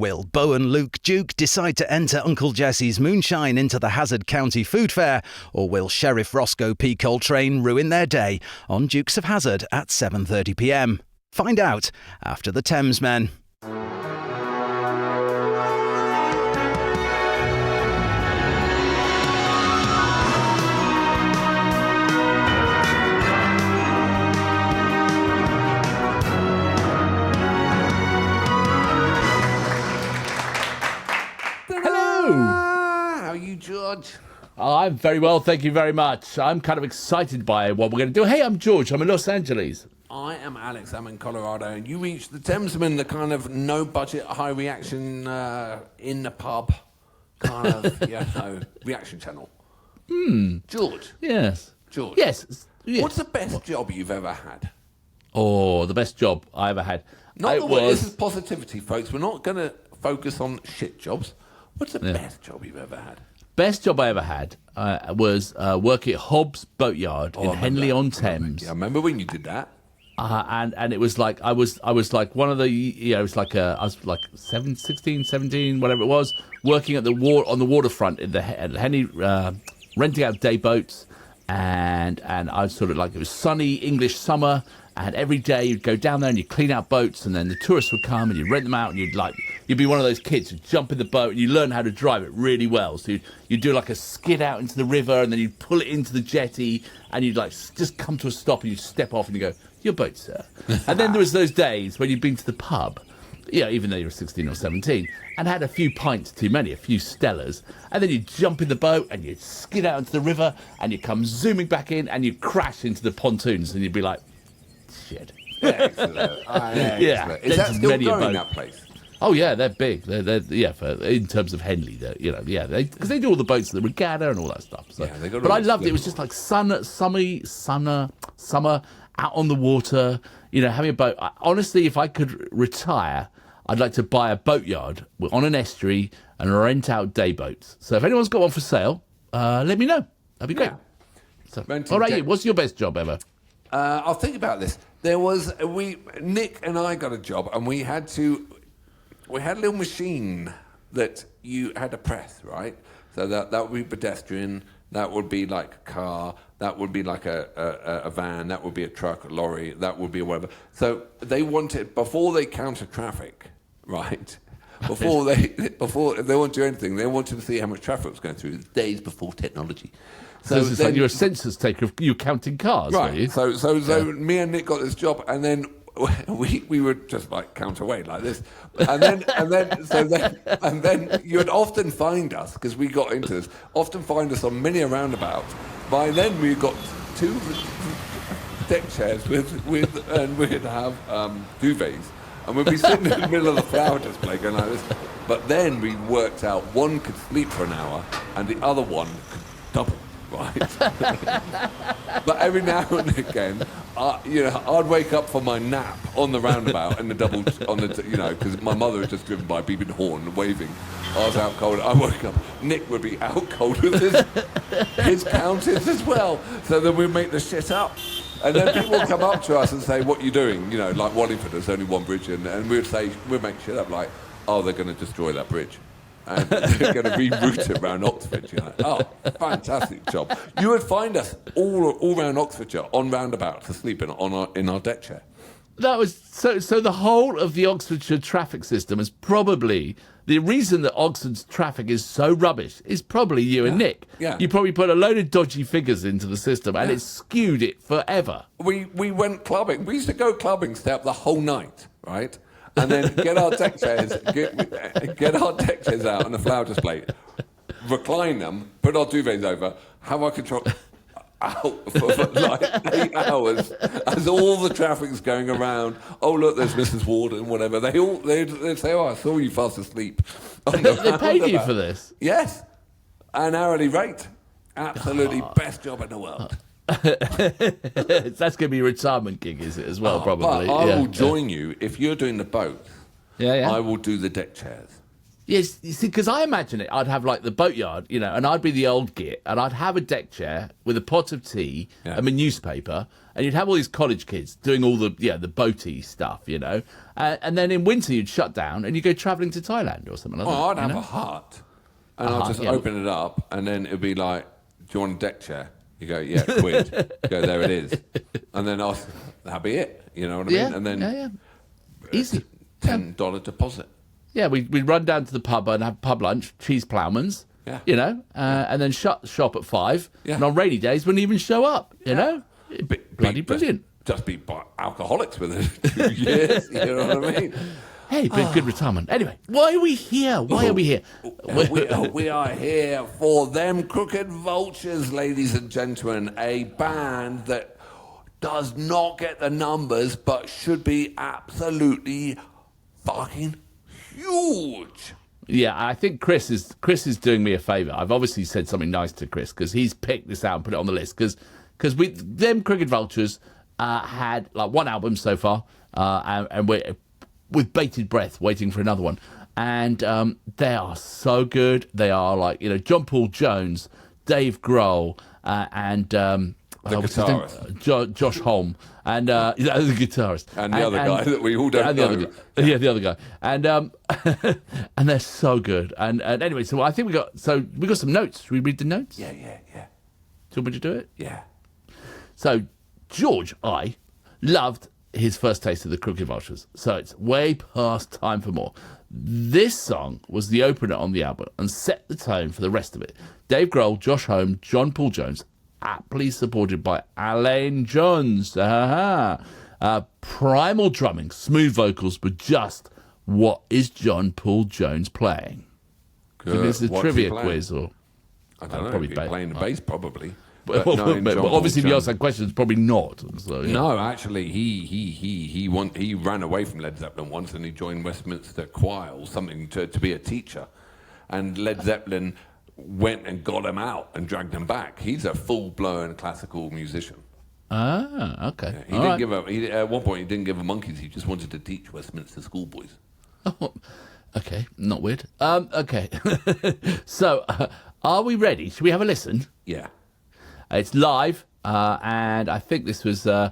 Will Bo and Luke Duke decide to enter Uncle Jesse's moonshine into the Hazard County Food Fair? Or will Sheriff Roscoe P. Coltrane ruin their day on Dukes of Hazzard at 7:30pm? Find out after the Thamesmen. How are you, George? I'm very well, thank you very much. I'm kind of excited by what we're going to do. Hey, I'm George. I'm in Los Angeles. I am Alex. I'm in Colorado. And you reached the Thamesmen, the kind of no-budget, high-reaction, in the pub kind of, reaction channel. George. Yes. George. Yes. What's the best job you've ever had? Oh, the best job I ever had. This is positivity, folks. We're not going to focus on shit jobs. What's the best job you've ever had? Best job I ever had was working at Hobbs Boatyard in Henley-on-Thames. I remember when you did that. And it was like I was like one of the it was like I was like 16, 17, whatever it was, working at the on the waterfront at Henley, renting out day boats, and I was sort of like, it was sunny English summer, and every day you'd go down there and you'd clean out boats, and then the tourists would come and you'd rent them out, and you'd be one of those kids who'd jump in the boat and you learn how to drive it really well. So you'd do like a skid out into the river, and then you'd pull it into the jetty, and you'd like just come to a stop and you'd step off and you go, "Your boat, sir." And then there was those days when you'd been to the pub, even though you were 16 or 17, and had a few pints too many, a few Stellas, and then you'd jump in the boat and you'd skid out into the river and you'd come zooming back in and you'd crash into the pontoons and you'd be like, shit. Excellent. Yeah. Is that still going, that place? Oh yeah, they're big. They're in terms of Henley, because they do all the boats, the regatta and all that stuff. So. Yeah, they got. But I loved it. It was just like summer out on the water, having a boat. Honestly, if I could retire, I'd like to buy a boatyard on an estuary and rent out day boats. So if anyone's got one for sale, let me know. That'd be great. Yeah. So, all right, what's your best job ever? I'll think about this. Nick and I got a job, and we had a little machine that you had to press, right? So that would be pedestrian, that would be like a car, that would be like a van, that would be a truck, a lorry, that would be whatever. So they wanted, before they counter traffic, right? Before they won't do anything, they wanted to see how much traffic was going through. Days before technology. So it's like you're a census taker, you're counting cars, right? Were you? So me and Nick got this job, and then we would just like count away like this, and then you'd often find us, because we got into this, on many a roundabout. By then we got 2 deck chairs and we'd have duvets, and we'd be sitting in the middle of the flower display going like this. But then we worked out one could sleep for an hour and the other one could double. Right, but every now and again, I'd wake up from my nap on the roundabout and because my mother had just driven by, beeping the horn and waving. I was out cold. I woke up. Nick would be out cold with his counters as well. So then we'd make the shit up, and then people would come up to us and say, "What are you doing?" Like Wallingford, there's only one bridge, and we'd make shit up like, "Oh, they're going to destroy that bridge." And they're going to reroute it around Oxford. Oh, fantastic job. You would find us all around Oxfordshire on roundabouts asleep in our deck chair. That was so the whole of the Oxfordshire traffic system is probably the reason that Oxford's traffic is so rubbish is probably you and Nick. Yeah. You probably put a load of dodgy figures into the system and it skewed it forever. We went clubbing. We used to go clubbing, stay up the whole night, right? And then get our deck chairs, out on the flower display, recline them, put our duvets over, have our control out for like 8 hours as all the traffic's going around. Oh look, there's Mrs. Warden, whatever. They'd say, "Oh, I saw you fast asleep." They paid you for this? Yes, an hourly rate. Absolutely best job in the world. That's going to be a retirement gig, is it, as well, probably? But I will join you. If you're doing the boat, yeah. I will do the deck chairs. Yes, you see, because I imagine it, I'd have like the boatyard, you know, and I'd be the old git, and I'd have a deck chair with a pot of tea and a newspaper, and you'd have all these college kids doing all the boaty stuff, you know, and then in winter you'd shut down and you go travelling to Thailand or something like that. Oh, I'd have know? a hut, and I'll just open it up, and then it'd be like, "Do you want a deck chair?" You go, "Yeah, quid." You go, "There it is," and then that'll be it. You know what I mean? And then easy $10 deposit. Yeah, we'd run down to the pub and have pub lunch, cheese ploughmans, you know, and then shut shop at 5. Yeah. And on rainy days, wouldn't even show up, you know? Bloody brilliant. Just be alcoholics with it 2 years, you know what I mean? Hey, but good retirement. Anyway, why are we here? Why are we here? We are here for them Crooked Vultures, ladies and gentlemen, a band that does not get the numbers but should be absolutely fucking huge. Yeah, I think Chris is doing me a favour. I've obviously said something nice to Chris because he's picked this out and put it on the list because we them Crooked Vultures had like one album so far, and we're with bated breath waiting for another one. And they are so good. They are like, you know, John Paul Jones, Dave Grohl, and the guitarist. Josh Homme, and the guitarist, and the other guy that we all don't know. The other guy, and and they're so good. And anyway, so I think we got some notes. Should we read the notes? Yeah. Do you want me to do it? Yeah. So George, I loved his first taste of the Crooked Vultures, so it's way past time for more. This song was the opener on the album and set the tone for the rest of it. Dave Grohl, Josh Homme, John Paul Jones, aptly supported by Alain Jones. Primal drumming, smooth vocals, but just what is John Paul Jones playing? Good. This is a What's trivia he playing? quiz, or I don't know. probably playing the bass, probably. But obviously, if you ask that question, it's probably not. So, yeah. No, actually, he ran away from Led Zeppelin once, and he joined Westminster Choir or something to be a teacher, and Led Zeppelin went and got him out and dragged him back. He's a full-blown classical musician. Ah, okay. Yeah, he didn't give up. At one point, he didn't give a monkeys. He just wanted to teach Westminster schoolboys. Oh, okay, not weird. Okay, so are we ready? Should we have a listen? Yeah. It's live, and I think this was this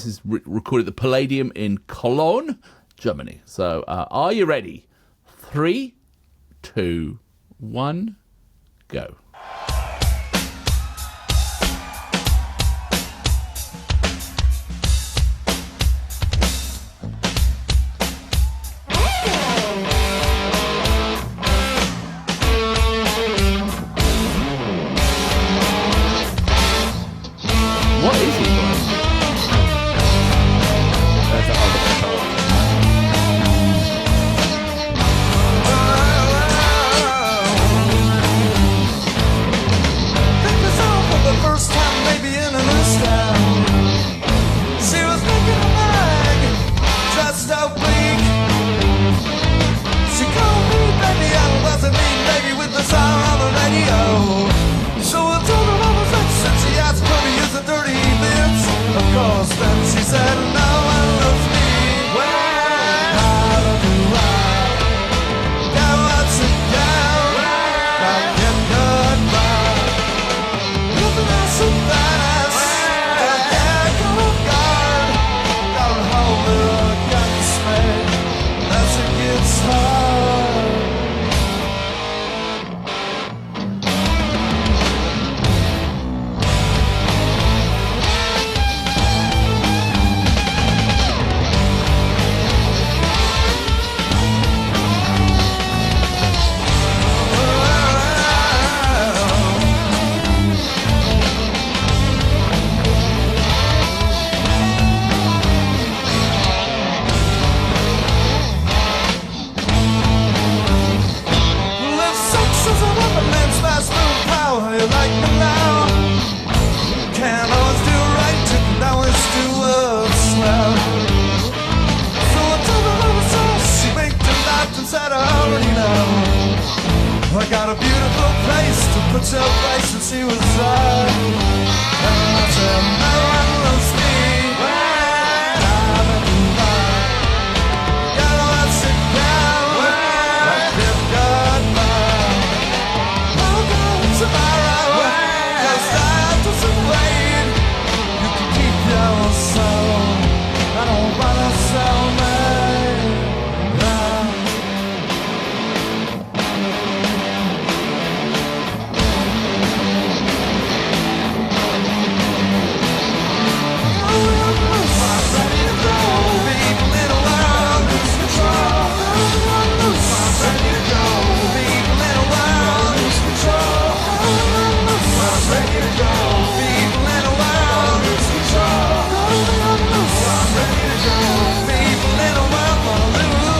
is recorded at the Palladium in Cologne, Germany. So, are you ready? 3, 2, 1, go. What is he doing? That's the other guitar. Picked us up for the first time, maybe in a new style. She was making a bag, dressed out bleak. She called me baby, I wasn't me, baby, with the sound on the radio. So I told her I was upset. She asked me to use the dirty bits. Of course, then she said, no one loves me. Well, how do I get what's it down? Like get goodbye. Nothing else so fast. Got that kind of guard. Don't hold me against me as it gets hard. Well, if sex is a weapon, then smash through power. You like me now? Can't always do right, you can always do slow. So I told her I was so she winked and laughed and said, I already know. I got a beautiful place to put your place, and she was right. And I said, no one loves me. When I'm in love, gotta watch it down. People in a world lose control. I'm ready to go. People in a world wanna lose.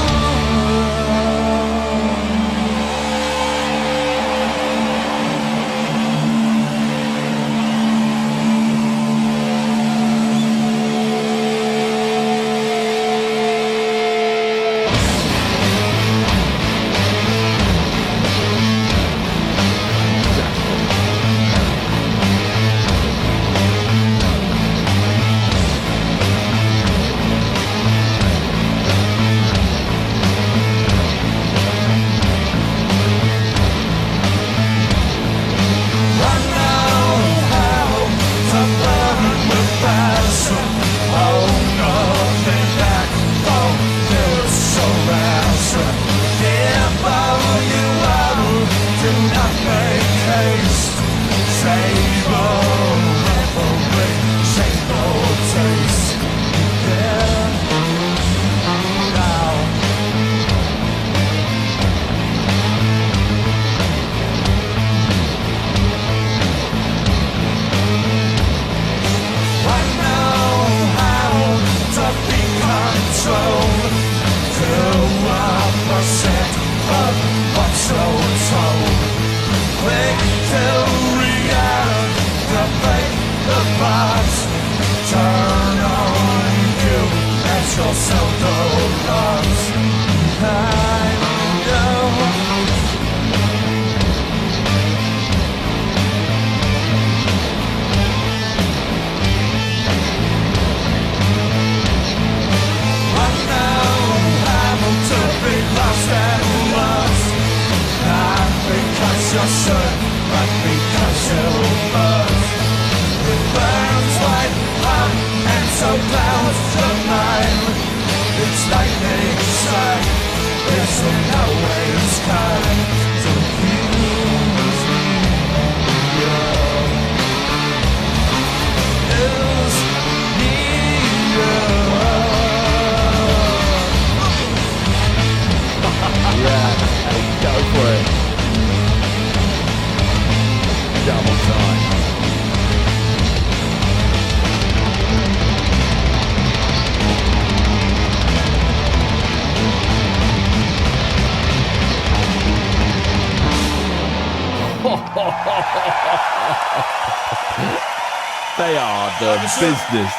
They are the business.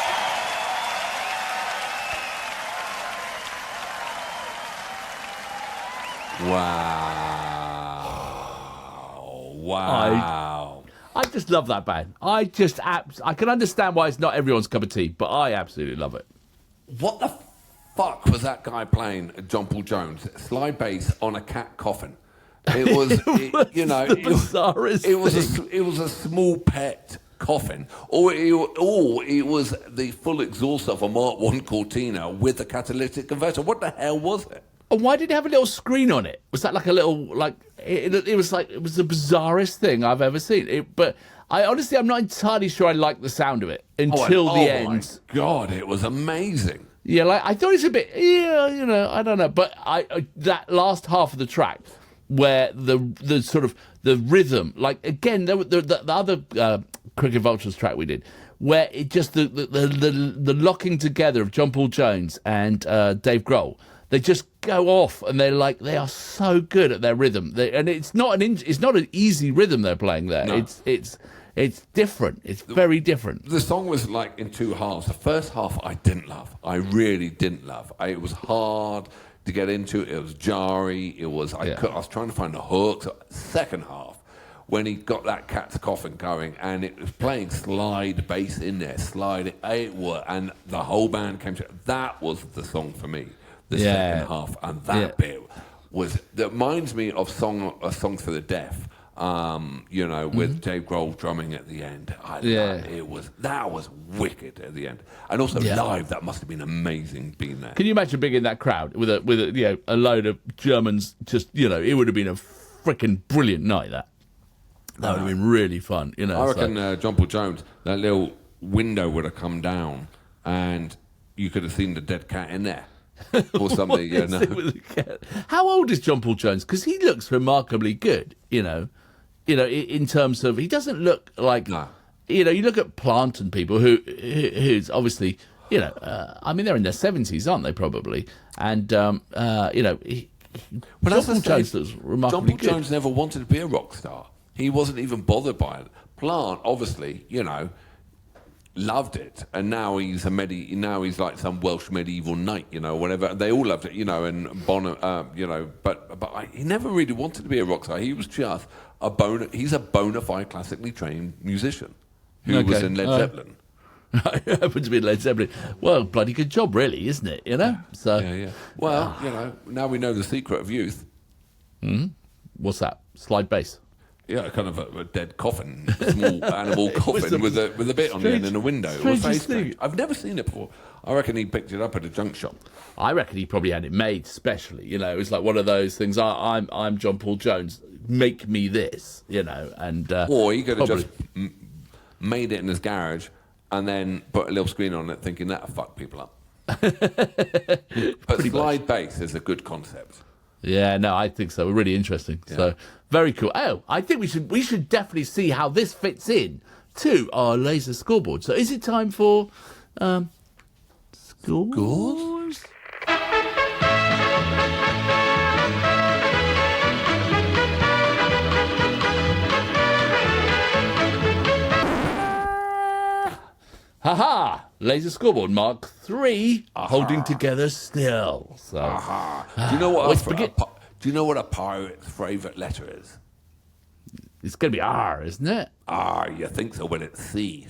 Wow. I just love that band. I can understand why it's not everyone's cup of tea, but I absolutely love it. What the fuck was that guy playing, John Paul Jones? Slide bass on a cat coffin. It was, bizarrest it was a small pet coffin, or it was the full exhaust of a Mark I Cortina with a catalytic converter. What the hell was it? And why did it have a little screen on it? Was that like a little, like, it was the bizarrest thing I've ever seen. But I'm not entirely sure I liked the sound of it until the end. Oh my God, it was amazing. Yeah, like, I thought it's a bit, I don't know. But that last half of the track, where the sort of the rhythm, like, again, the other Cricket Vultures track we did, where it just the locking together of John Paul Jones and Dave Grohl, they just go off, and they are so good at their rhythm. And it's not an easy rhythm they're playing there. No. It's different. It's very different. The song was like in two halves. The first half I didn't love. I really didn't love. It was hard to get into. It was jarry. I was trying to find a hook. So second half, when he got that cat's coffin going, and it was playing slide bass in there, and the whole band came to. That was the song for me. The second half, and that bit that reminds me of Songs for the Deaf. With Dave Grohl drumming at the end. That was wicked at the end, and also live. That must have been amazing being there. Can you imagine being in that crowd with a load of Germans? Just it would have been a freaking brilliant night. That would have been really fun. I reckon John Paul Jones, that little window would have come down, and you could have seen the dead cat in there. Or something, How old is John Paul Jones? Because he looks remarkably good, in terms of, he doesn't look like you know, you look at Plant and people who's obviously, you know, I mean, they're in their 70s, aren't they? Probably, and you know, John Paul Jones looks remarkably John Paul Jones never wanted to be a rock star. He wasn't even bothered by it. Plant, obviously, you know, loved it, and now he's now he's like some Welsh medieval knight, you know, whatever. They all loved it, you know, and Bono, you know, but he never really wanted to be a rock star. He was just he's a bona fide classically trained musician who was in Led Zeppelin. I happen to be Led Zeppelin. Well, bloody good job, really, isn't it? You know. So yeah. Well, you know, now we know the secret of youth. What's that? Slide bass. Yeah, kind of a dead coffin, a small animal coffin with a bit on the end and a window. It was very strange. I've never seen it before. I reckon he picked it up at a junk shop. I reckon he probably had it made specially. You know, it was like one of those things. I'm John Paul Jones. Make me this. You know, and or he could have just made it in his garage and then put a little screen on it, thinking that'll fuck people up. But slide bass is a good concept. Yeah, no, I think so. Really interesting. Yeah. So very cool. Oh, I think we should definitely see how this fits in to our laser scoreboard. So is it time for scores? Haha! Laser scoreboard Mark III, holding together still. So, do you know what? Do you know what a pirate's favourite letter is? It's going to be R, isn't it? R. You think so when it's C.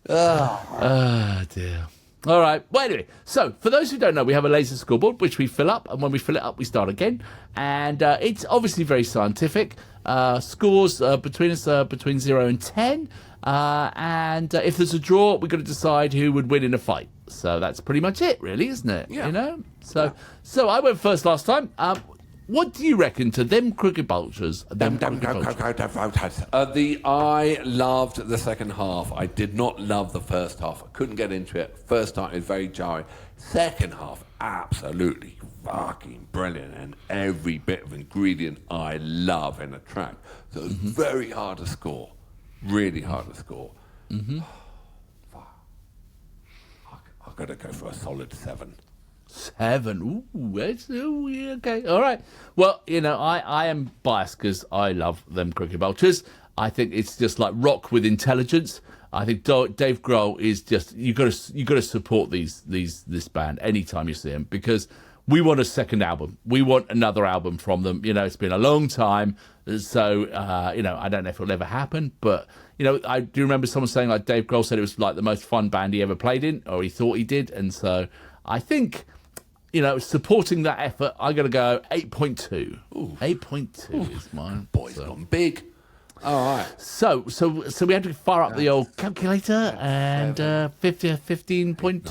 Oh dear. All right. Well, anyway, so for those who don't know, we have a laser scoreboard which we fill up, and when we fill it up, we start again. And it's obviously very scientific. Scores between us between 0 and 10. And if there's a draw, we're going to decide who would win in a fight. So that's pretty much it, really, isn't it? Yeah. You know. So I went first last time. What do you reckon to them cricket vultures? I loved the second half. I did not love the first half. I couldn't get into it. First half is very jarring. Second half, absolutely fucking brilliant, and every bit of ingredient I love in a track. So it's very hard to score. Really hard to score. I've got to go for a solid 7. 7. Okay. All right. Well, you know, I am biased because I love them cricket vultures. I think it's just like rock with intelligence. I think Dave Grohl is just you got to support this band anytime you see them, because we want a second album. We want another album from them. You know, it's been a long time, so you know, I don't know if it'll ever happen, but you know, I do remember someone saying like Dave Grohl said it was like the most fun band he ever played in, or he thought he did, and so I think, you know, supporting that effort, I'm going to go 8.2. 8.2 is mine. Boy's gone big. All right. So we had to fire up the old calculator, and 15.2.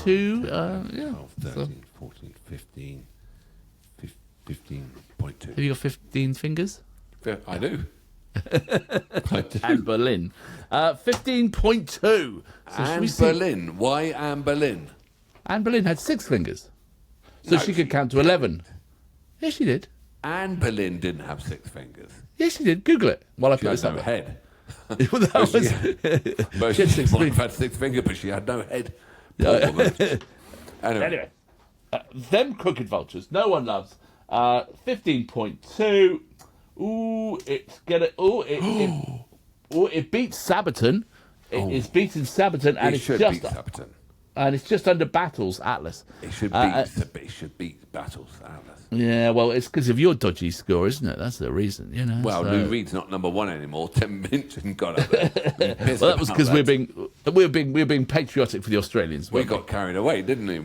12, 13, 14, 15, 15.2. Have you got 15 fingers? I do. And Berlin. 15.2. So Anne Boleyn. Why Anne Boleyn? Anne Boleyn had 6 fingers. So No, she could count to 11. Yes, she did. Anne Boleyn didn't have 6 fingers. Yes, she did. Google it while I She put had this no up. head. Well, that was... Most She had 6 people might fingers. have had 6 fingers, but she had no head. Poor woman. Anyway, them crooked vultures, no one loves. 15.2. Ooh, it's gonna. It beats Sabaton. It's beaten Sabaton, and It it's should just beat Sabaton. and it's just under Battles Atlas. It should beat Battles Atlas. Yeah, well, it's because of your dodgy score, isn't it? That's the reason, you know. Well, so. Lou Reed's not number 1 anymore. Tim Minchin got up there. Well, that was because we're being patriotic for the Australians. We got carried away, didn't we?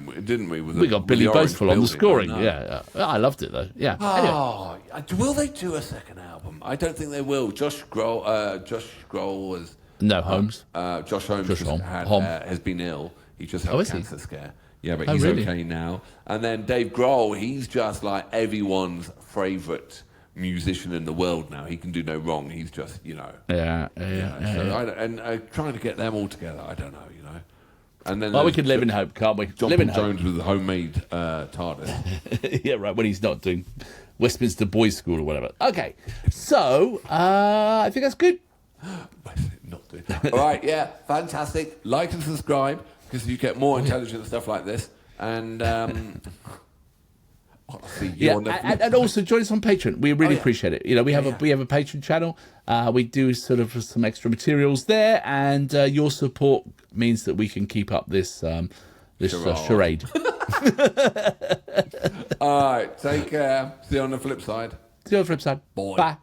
With We got Billy the orange Boastful on the building. scoring. I know. Yeah, I loved it though. Yeah. Anyway. Oh, will they do a second album? I don't think they will. Josh Grohl was No, Holmes. Josh Holmes has been ill. He just had a is he? cancer scare. Yeah, but Oh, he's really? okay now. And then Dave Grohl, he's just like everyone's favourite musician in the world now. He can do no wrong. He's just, you know. Yeah. Trying to get them all together, I don't know, you know. And then Well, we can live in hope, can't we? John Live Paul in hope. Jones with the homemade TARDIS. Yeah, right. When he's not doing Westminster Boys' School or whatever. Okay, so I think that's good. Not doing. All right, yeah, fantastic. Like and subscribe because you get more intelligent stuff like this. And I'll see you on the and also join us on Patreon. We really appreciate it. You know, we have a Patreon channel. We do sort of some extra materials there, and your support means that we can keep up this charade. All right, take care. See you on the flip side. See you on the flip side. Bye. Bye.